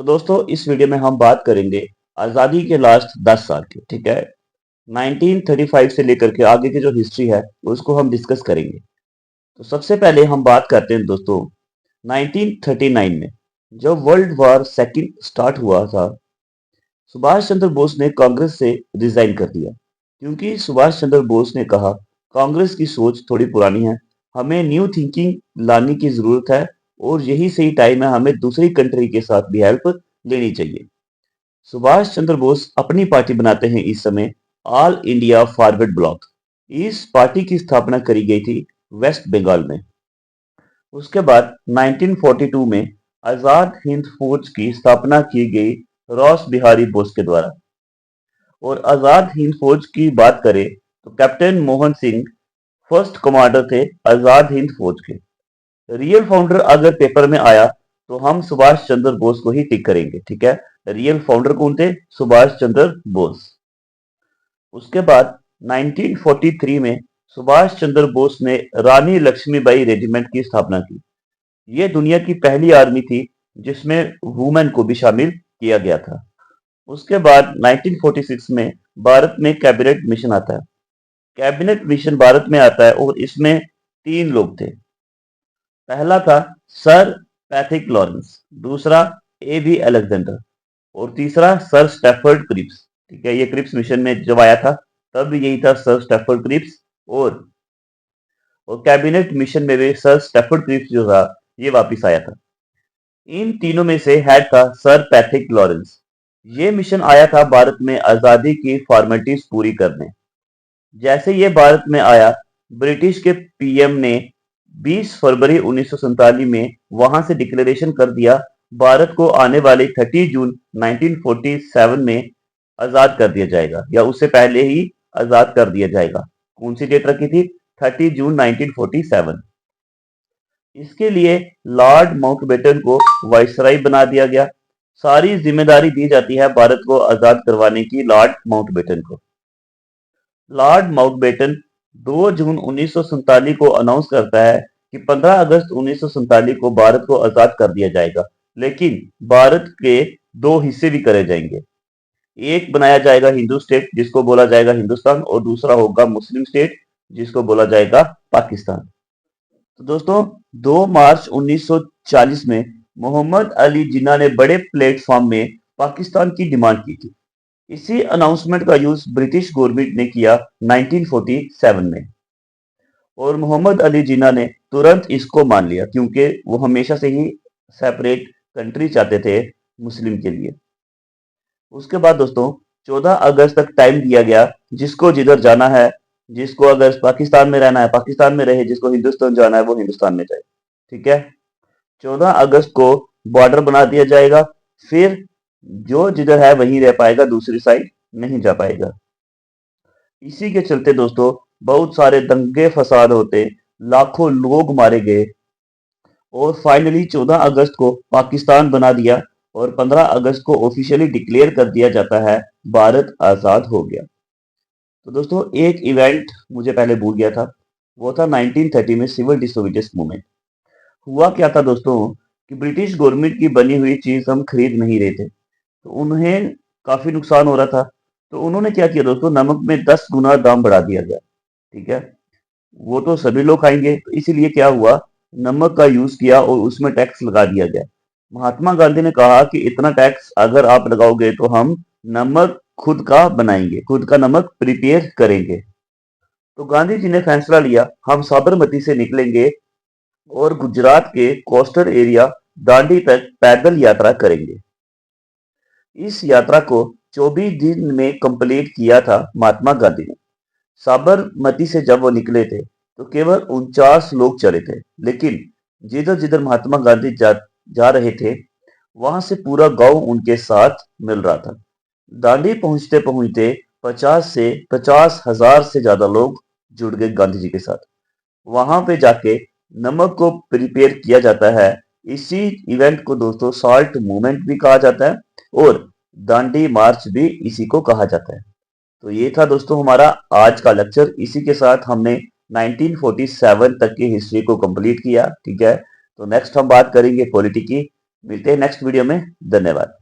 तो दोस्तों इस वीडियो में हम बात करेंगे आज़ादी के लास्ट 10 साल की। ठीक है, 1935 से लेकर के आगे की जो हिस्ट्री है उसको हम डिस्कस करेंगे। तो सबसे पहले हम बात करते हैं दोस्तों 1939 में जब वर्ल्ड वॉर सेकंड स्टार्ट हुआ था। सुभाष चंद्र बोस ने कांग्रेस से रिजाइन कर दिया क्योंकि सुभाष चंद्र बोस ने कहा कांग्रेस की सोच थोड़ी पुरानी है, हमें न्यू थिंकिंग लाने की जरूरत है और यही सही टाइम है, हमें दूसरी कंट्री के साथ भी हेल्प लेनी चाहिए। सुभाष चंद्र बोस अपनी पार्टी बनाते हैं इस समय, ऑल इंडिया फॉरवर्ड ब्लॉक। इस पार्टी की स्थापना करी गई थी वेस्ट बंगाल में। उसके बाद 1942 में आजाद हिंद फौज की स्थापना की गई रॉस बिहारी बोस के द्वारा। और आजाद हिंद फौज की बात करें तो captain Mohan Singh first commander थे आजाद हिंद फौज के। रियल फाउंडर अगर पेपर में आया तो हम सुभाष चंद्र बोस को ही टिक करेंगे। ठीक है, रियल फाउंडर कौन थे? सुभाष चंद्र बोस। उसके बाद 1943 में सुभाष चंद्र बोस ने रानी लक्ष्मीबाई रेजिमेंट की स्थापना की। यह दुनिया की पहली आर्मी थी जिसमें वुमेन को भी शामिल किया गया था। उसके बाद 1946 में भारत में कैबिनेट मिशन आता है। कैबिनेट मिशन भारत में आता है और इसमें 3 लोग थे। पहला था सर पैथिक लॉरेंस, दूसरा A.V. अलेक्जेंडर और तीसरा सर स्टैफर्ड क्रिप्स। ठीक है, ये क्रिप्स मिशन में जब आया था तब यही था सर स्टैफर्ड क्रिप्स। और कैबिनेट मिशन में भी सर स्टैफर्ड क्रिप्स जो था ये वापस आया था। इन तीनों में से हेड था सर पैथिक लॉरेंस। ये मिशन आया था भारत में आजादी की फॉर्मेलिटीज पूरी करने। जैसे ये भारत में आया, ब्रिटिश के पीएम ने 20 फरवरी 1947 में वहां से डिक्लेरेशन कर दिया भारत को आने वाले 30 जून 1947 में आजाद कर दिया जाएगा या उससे पहले ही आजाद कर दिया जाएगा। कौन सी डेट रखी थी? 30 जून 1947। इसके लिए लॉर्ड माउंटबेटन को वाइसराय बना दिया गया। सारी जिम्मेदारी दी जाती है भारत को आजाद करवाने की लॉर्ड माउंटबेटन को। लॉर्ड माउंटबेटन 2 जून 1947 को अनाउंस करता है कि 15 अगस्त 1947 को भारत को आजाद कर दिया जाएगा, लेकिन भारत के 2 हिस्से भी करे जाएंगे। एक बनाया जाएगा हिंदू स्टेट जिसको बोला जाएगा हिंदुस्तान और दूसरा होगा मुस्लिम स्टेट जिसको बोला जाएगा पाकिस्तान। तो दोस्तों 2 मार्च 1940 में मोहम्मद अली जिन्ना ने बड़े प्लेटफॉर्म में पाकिस्तान की डिमांड की थी। इसी अनाउंसमेंट का यूज ब्रिटिश गवर्नमेंट ने किया 1947 में और मोहम्मद अली जिन्ना ने तुरंत इसको मान लिया क्योंकि वो हमेशा से ही सेपरेट कंट्री चाहते थे मुस्लिम के लिए। उसके बाद दोस्तों 14 अगस्त तक टाइम दिया गया, जिसको जिधर जाना है, जिसको अगर पाकिस्तान में रहना है पाकिस्तान में रहे, जिसको हिंदुस्तान जाना है वो हिंदुस्तान में जाए। ठीक है, 14 अगस्त को बॉर्डर बना दिया जाएगा, फिर जो जिधर है वहीं रह पाएगा, दूसरी साइड नहीं जा पाएगा। इसी के चलते दोस्तों बहुत सारे दंगे फसाद होते, लाखों लोग मारे गए और फाइनली 14 अगस्त को पाकिस्तान बना दिया और 15 अगस्त को ऑफिशियली डिक्लेयर कर दिया जाता है भारत आजाद हो गया। तो दोस्तों एक इवेंट मुझे पहले भूल गया था, वो था 1930 में सिविल डिसोबीडियंस मूवमेंट। हुआ क्या था दोस्तों कि ब्रिटिश गवर्नमेंट की बनी हुई चीज हम खरीद नहीं रहे थे, तो उन्हें काफी नुकसान हो रहा था। तो उन्होंने क्या किया दोस्तों, नमक में 10 गुना दाम बढ़ा दिया गया। ठीक है, वो तो सभी लोग खाएंगे, तो इसीलिए क्या हुआ, नमक का यूज किया और उसमें टैक्स लगा दिया गया। महात्मा गांधी ने कहा कि इतना टैक्स अगर आप लगाओगे तो हम नमक खुद का बनाएंगे, खुद का नमक प्रिपेयर करेंगे। तो गांधी जी ने फैसला लिया हम साबरमती से निकलेंगे और गुजरात के कोस्टल एरिया दांडी तक पैदल यात्रा करेंगे। इस यात्रा को 24 दिन में कंप्लीट किया था महात्मा गांधी ने। साबरमती से जब वो निकले थे तो केवल 49 लोग चले थे, लेकिन जिधर जिधर महात्मा गांधी जा रहे थे वहां से पूरा गांव उनके साथ मिल रहा था। दांडी पहुंचते पहुंचते 50 से ज्यादा लोग जुड़ गए गांधी जी के साथ। वहां पे जाके नमक को प्रिपेयर किया जाता है। इसी इवेंट को दोस्तों साल्ट मूवमेंट भी कहा जाता है और दांडी मार्च भी इसी को कहा जाता है। तो ये था दोस्तों हमारा आज का लेक्चर। इसी के साथ हमने 1947 तक की हिस्ट्री को कंप्लीट किया। ठीक है, तो नेक्स्ट हम बात करेंगे पॉलिटी की। मिलते हैं नेक्स्ट वीडियो में। धन्यवाद।